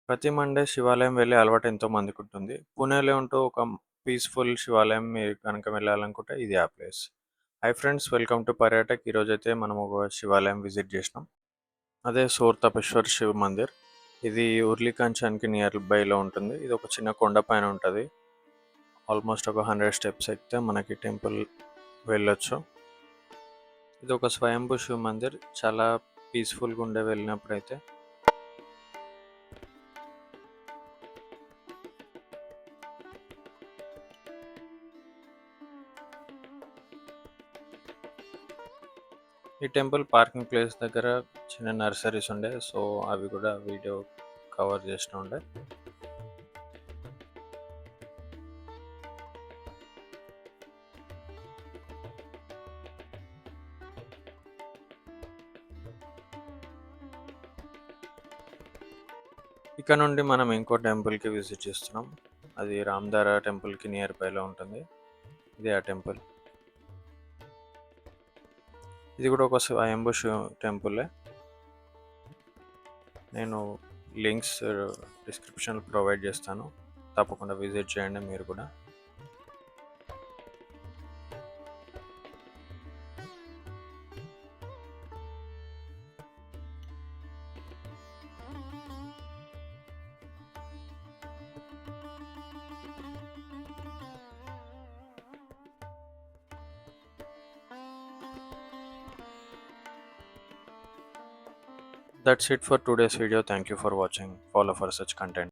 ప్రతి మండే శివాలయం వెళ్ళే అలవాటు ఎంతో మందికుంటుంది. పూణేలో ఉంటూ ఒక పీస్‌ఫుల్ శివాలయం మీరు గనక వెళ్ళాలనుకుంటే ఇది ఆ place. Hi friends, welcome to Paryatak. ఈరోజైతే మనం ఒక శివాలయం విజిట్ చేసినాం. అదే సోర్ తపేశ్వర్ శివ్ మందిర్. ఇది ఉర్లి కంచాన్‌కి నియర్ బైలో ఉంటుంది. ఇది ఒక చిన్న కొండ పైన ఉంటది. ఆల్మోస్ట్ ఒక 100 స్టెప్స్ ఎక్కితే మనకి టెంపుల్ వెళ్ళొచ్చు. ఇది ఒక స్వయంభూ శివ్ మందిర్. చాలా పీస్‌ఫుల్‌గా ఉండే వెళ్ళినప్పుడైతే. ఈ టెంపుల్ పార్కింగ్ ప్లేస్ దగ్గర చిన్న నర్సరీస్ ఉండే. సో అవి కూడా వీడియో కవర్ చేసిన ఉండే. ఇక్కడ నుండి మనం ఇంకో టెంపుల్కి విజిట్ చేస్తున్నాం. అది రామ్దారా టెంపుల్కి నియర్ బైలో ఉంటుంది. ఇది ఆ టెంపుల్. ఇది కూడా ఒక స్వయంభూ టెంపులే. నేను లింక్స్ డిస్క్రిప్షన్లో ప్రొవైడ్ చేస్తాను. తప్పకుండా విజిట్ చేయండి మీరు కూడా. That's it for today's video. Thank you for watching. Follow for such content.